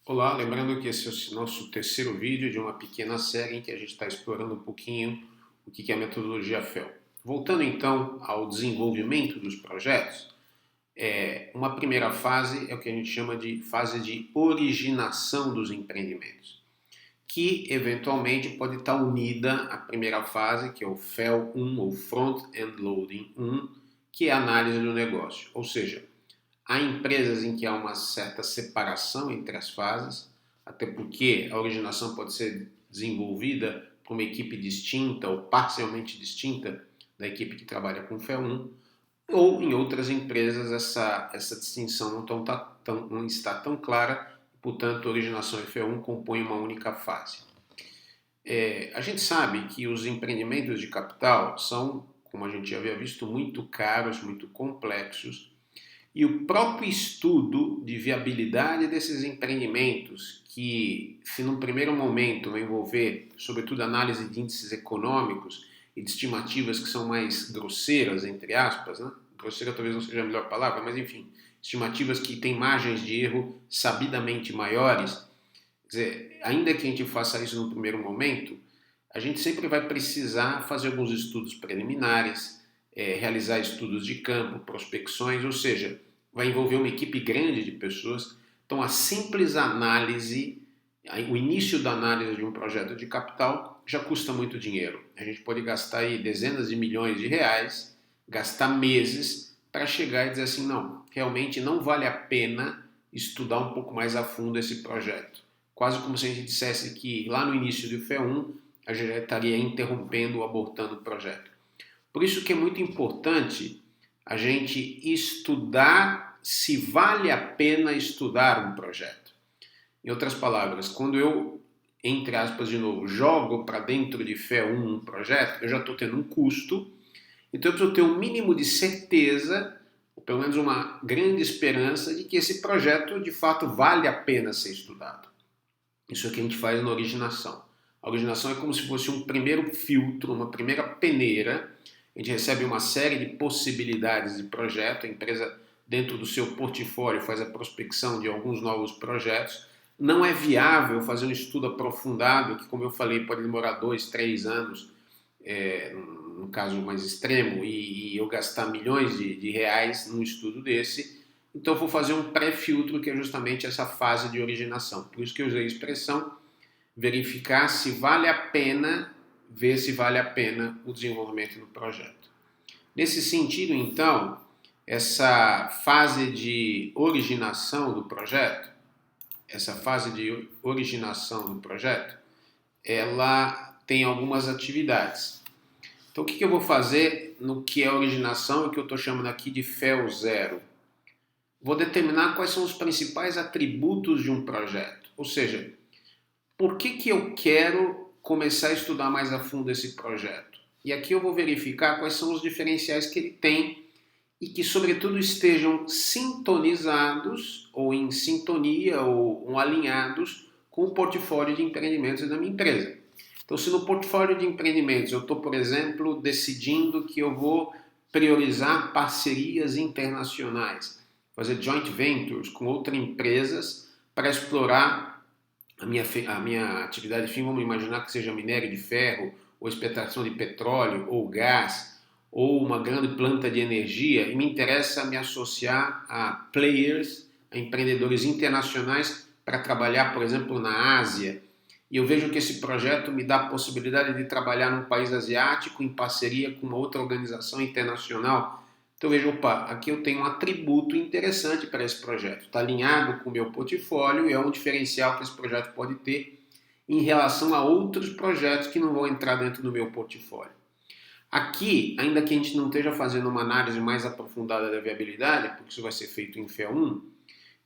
Olá, lembrando que esse é o nosso terceiro vídeo de uma pequena série em que a gente está explorando um pouquinho o que é a metodologia FEL. Voltando então ao desenvolvimento dos projetos, uma primeira fase é o que a gente chama de fase de originação dos empreendimentos, que eventualmente pode estar unida à primeira fase, que é o FEL 1 ou Front End Loading 1, que é a análise do negócio. Ou seja, há empresas em que há uma certa separação entre as fases, até porque a originação pode ser desenvolvida por uma equipe distinta ou parcialmente distinta da equipe que trabalha com FE1, ou em outras empresas essa distinção não está tão clara, portanto, a originação e FE1 compõem uma única fase. A gente sabe que os empreendimentos de capital são, como a gente já havia visto, muito caros, muito complexos, e o próprio estudo de viabilidade desses empreendimentos, que se num primeiro momento vai envolver, sobretudo, análise de índices econômicos e de estimativas que são mais grosseiras, entre aspas, né? Grosseira talvez não seja a melhor palavra, mas enfim, estimativas que têm margens de erro sabidamente maiores. Quer dizer, ainda que a gente faça isso no primeiro momento, a gente sempre vai precisar fazer alguns estudos preliminares, realizar estudos de campo, prospecções, ou seja, vai envolver uma equipe grande de pessoas. Então, a simples análise, o início da análise de um projeto de capital já custa muito dinheiro. A gente pode gastar aí dezenas de milhões de reais, gastar meses para chegar e dizer assim, não, realmente não vale a pena estudar um pouco mais a fundo esse projeto. Quase como se a gente dissesse que lá no início do FE1 a gente estaria interrompendo ou abortando o projeto. Por isso que é muito importante a gente estudar se vale a pena estudar um projeto. Em outras palavras, quando eu, entre aspas de novo, jogo para dentro de FE1 um projeto, eu já estou tendo um custo, então eu preciso ter um mínimo de certeza, ou pelo menos uma grande esperança, de que esse projeto de fato vale a pena ser estudado. Isso é o que a gente faz na originação. A originação é como se fosse um primeiro filtro, uma primeira peneira. A gente recebe uma série de possibilidades de projeto, a empresa, dentro do seu portfólio, faz a prospecção de alguns novos projetos. Não é viável fazer um estudo aprofundado, que, como eu falei, pode demorar 2, 3 anos, no caso mais extremo, e eu gastar milhões de reais num estudo desse. Então, eu vou fazer um pré-filtro, que é justamente essa fase de originação. Por isso que eu usei a expressão verificar se vale a pena, ver se vale a pena o desenvolvimento do projeto. Nesse sentido, então, essa fase de originação do projeto, ela tem algumas atividades. Então, o que eu vou fazer no que é originação e que eu estou chamando aqui de FEL 0? Vou determinar quais são os principais atributos de um projeto. Ou seja, por que eu quero começar a estudar mais a fundo esse projeto? E aqui eu vou verificar quais são os diferenciais que ele tem e que, sobretudo, estejam sintonizados ou em sintonia ou alinhados com o portfólio de empreendimentos da minha empresa. Então, se no portfólio de empreendimentos eu estou, por exemplo, decidindo que eu vou priorizar parcerias internacionais, fazer joint ventures com outras empresas para explorar a minha atividade fim, vamos imaginar que seja minério de ferro, ou exportação de petróleo, ou gás, ou uma grande planta de energia, e me interessa me associar a players, a empreendedores internacionais para trabalhar, por exemplo, na Ásia. E eu vejo que esse projeto me dá a possibilidade de trabalhar num país asiático em parceria com uma outra organização internacional. Então veja, opa, aqui eu tenho um atributo interessante para esse projeto. Está alinhado com o meu portfólio e é um diferencial que esse projeto pode ter em relação a outros projetos que não vão entrar dentro do meu portfólio. Aqui, ainda que a gente não esteja fazendo uma análise mais aprofundada da viabilidade, porque isso vai ser feito em FE1,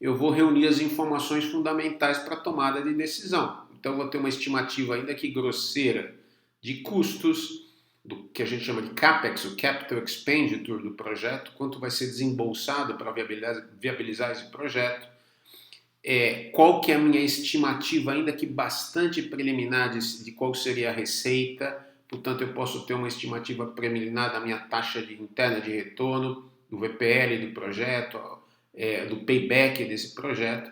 eu vou reunir as informações fundamentais para a tomada de decisão. Então, eu vou ter uma estimativa, ainda que grosseira, de custos, do que a gente chama de CAPEX, o Capital Expenditure do projeto, quanto vai ser desembolsado para viabilizar esse projeto, qual que é a minha estimativa, ainda que bastante preliminar, de qual seria a receita. Portanto, eu posso ter uma estimativa preliminar da minha taxa interna de retorno, do VPL do projeto, do payback desse projeto.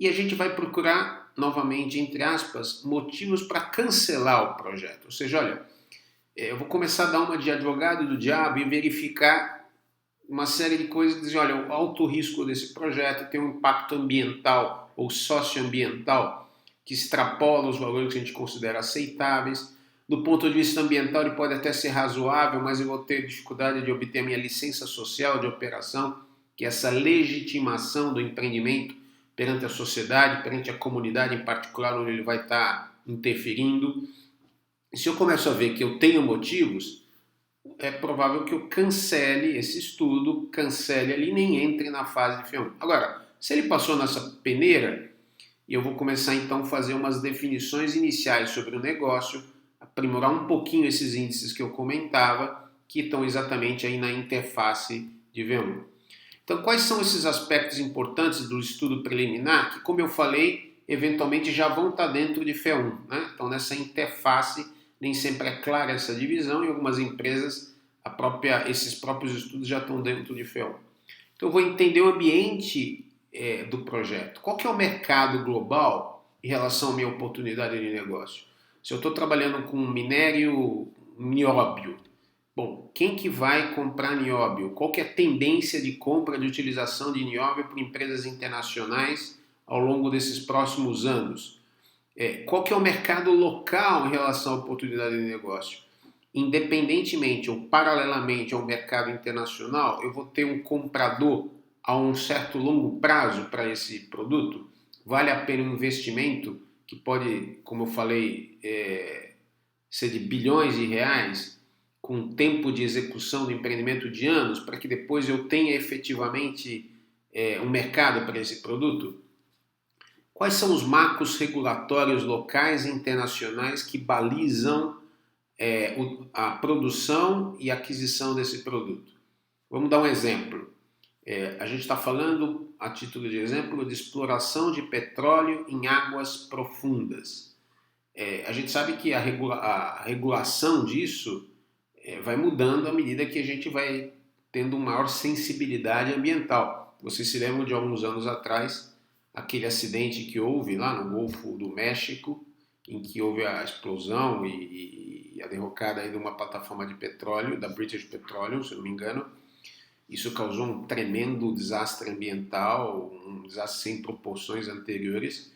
e a gente vai procurar, novamente, entre aspas, motivos para cancelar o projeto. Ou seja, olha, eu vou começar a dar uma de advogado do diabo e verificar uma série de coisas que dizem, olha, o alto risco desse projeto tem um impacto ambiental ou socioambiental que extrapola os valores que a gente considera aceitáveis. Do ponto de vista ambiental, ele pode até ser razoável, mas eu vou ter dificuldade de obter a minha licença social de operação, que é essa legitimação do empreendimento perante a sociedade, perante a comunidade em particular, onde ele vai estar interferindo. E se eu começo a ver que eu tenho motivos, é provável que eu cancele esse estudo, cancele ali, nem entre na fase de F1. Agora, se ele passou nessa peneira, eu vou começar então a fazer umas definições iniciais sobre o negócio, aprimorar um pouquinho esses índices que eu comentava, que estão exatamente aí na interface de V1. Então, quais são esses aspectos importantes do estudo preliminar que, como eu falei, eventualmente já vão estar dentro de F1, né? Então, nessa interface, nem sempre é clara essa divisão, em algumas empresas esses próprios estudos já estão dentro de F1. Então, eu vou entender o ambiente do projeto. Qual que é o mercado global em relação à minha oportunidade de negócio? Se eu estou trabalhando com nióbio, bom, quem que vai comprar nióbio? Qual que é a tendência de compra de utilização de nióbio por empresas internacionais ao longo desses próximos anos? Qual que é o mercado local em relação à oportunidade de negócio? Independentemente ou paralelamente ao mercado internacional, eu vou ter um comprador a um certo longo prazo para esse produto? Vale a pena um investimento que pode, como eu falei, ser de bilhões de reais, com tempo de execução do empreendimento de anos, para que depois eu tenha efetivamente um mercado para esse produto? Quais são os marcos regulatórios locais e internacionais que balizam a produção e aquisição desse produto? Vamos dar um exemplo. A gente está falando, a título de exemplo, de exploração de petróleo em águas profundas. A gente sabe que a regulação disso vai mudando à medida que a gente vai tendo maior sensibilidade ambiental. Vocês se lembram de alguns anos atrás, aquele acidente que houve lá no Golfo do México, em que houve a explosão e a derrocada aí de uma plataforma de petróleo, da British Petroleum, se não me engano. Isso causou um tremendo desastre ambiental, um desastre sem proporções anteriores.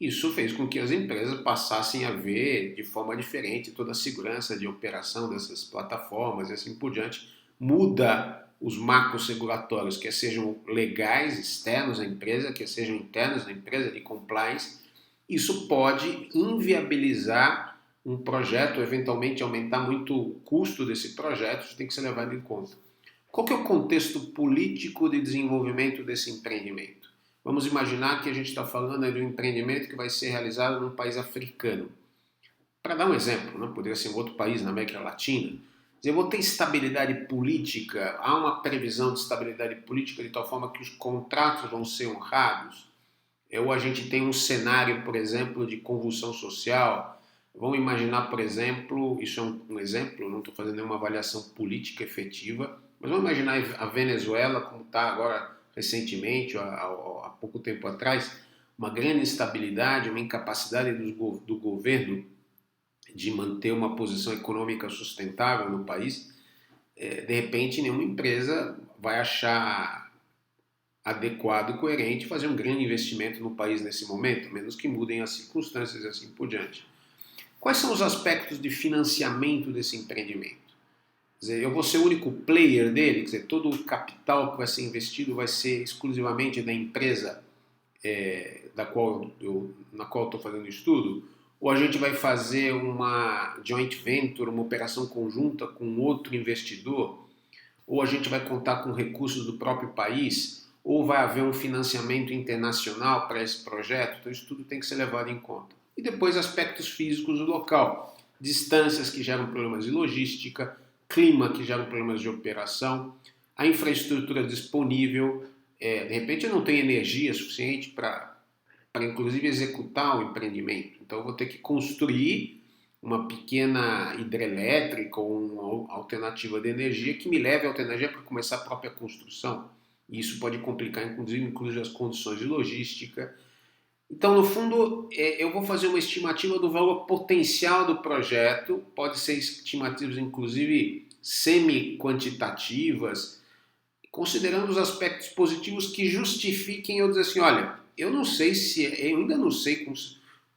Isso fez com que as empresas passassem a ver de forma diferente toda a segurança de operação dessas plataformas e assim por diante. Muda os marcos regulatórios, quer sejam legais, externos à empresa, quer sejam internos à empresa, de compliance. Isso pode inviabilizar um projeto, eventualmente aumentar muito o custo desse projeto, isso tem que ser levado em conta. Qual que é o contexto político de desenvolvimento desse empreendimento? Vamos imaginar que a gente está falando de um empreendimento que vai ser realizado num país africano. Para dar um exemplo, né? Poderia ser em outro país na América Latina. Eu vou ter estabilidade política, há uma previsão de estabilidade política de tal forma que os contratos vão ser honrados. Ou a gente tem um cenário, por exemplo, de convulsão social. Vamos imaginar, por exemplo, isso é um exemplo, não estou fazendo nenhuma avaliação política efetiva, mas vamos imaginar a Venezuela como está agora recentemente, há pouco tempo atrás, uma grande instabilidade, uma incapacidade do governo de manter uma posição econômica sustentável no país. De repente, nenhuma empresa vai achar adequado e coerente fazer um grande investimento no país nesse momento, a menos que mudem as circunstâncias e assim por diante. Quais são os aspectos de financiamento desse empreendimento? Quer dizer, eu vou ser o único player dele, quer dizer, todo o capital que vai ser investido vai ser exclusivamente da empresa na qual eu estou fazendo o estudo, ou a gente vai fazer uma joint venture, uma operação conjunta com outro investidor, ou a gente vai contar com recursos do próprio país, ou vai haver um financiamento internacional para esse projeto. Então isso tudo tem que ser levado em conta. E depois aspectos físicos do local, distâncias que geram problemas de logística, clima que geram problemas de operação, a infraestrutura disponível. De repente eu não tenho energia suficiente para inclusive executar o empreendimento. Então eu vou ter que construir uma pequena hidrelétrica ou uma alternativa de energia que me leve a outra energia para começar a própria construção. E isso pode complicar, inclusive as condições de logística. Então, no fundo, eu vou fazer uma estimativa do valor potencial do projeto, pode ser estimativas, inclusive, semi-quantitativas, considerando os aspectos positivos que justifiquem eu dizer assim, olha, eu ainda não sei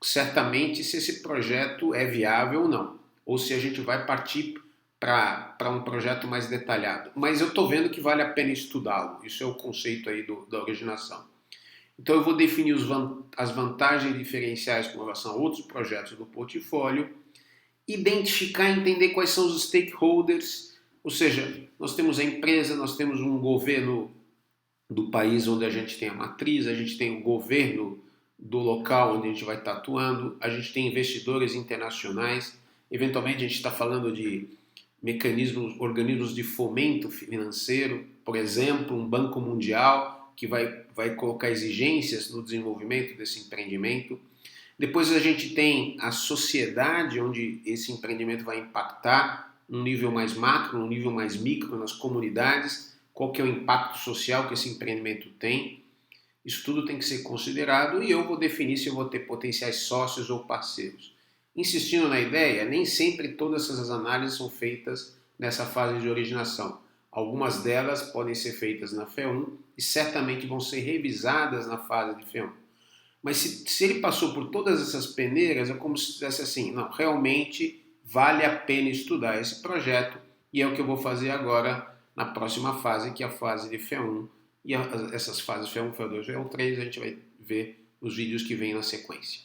certamente se esse projeto é viável ou não, ou se a gente vai partir para um projeto mais detalhado. Mas eu estou vendo que vale a pena estudá-lo. Isso é o conceito aí da originação. Então eu vou definir as vantagens diferenciais com relação a outros projetos do portfólio, identificar e entender quais são os stakeholders, ou seja, nós temos a empresa, nós temos um governo do país onde a gente tem a matriz, a gente tem o governo do local onde a gente vai estar atuando, a gente tem investidores internacionais, eventualmente a gente está falando de mecanismos, organismos de fomento financeiro, por exemplo, um banco mundial que vai colocar exigências no desenvolvimento desse empreendimento. Depois a gente tem a sociedade, onde esse empreendimento vai impactar num nível mais macro, num nível mais micro, nas comunidades, qual que é o impacto social que esse empreendimento tem. Isso tudo tem que ser considerado e eu vou definir se eu vou ter potenciais sócios ou parceiros. Insistindo na ideia, nem sempre todas essas análises são feitas nessa fase de originação. Algumas delas podem ser feitas na FE1 e certamente vão ser revisadas na fase de FE1. Mas se ele passou por todas essas peneiras, é como se dissesse assim, não, realmente vale a pena estudar esse projeto e é o que eu vou fazer agora na próxima fase, que é a fase de FE1. E essas fases FE1, FE2, FE3, a gente vai ver os vídeos que vêm na sequência.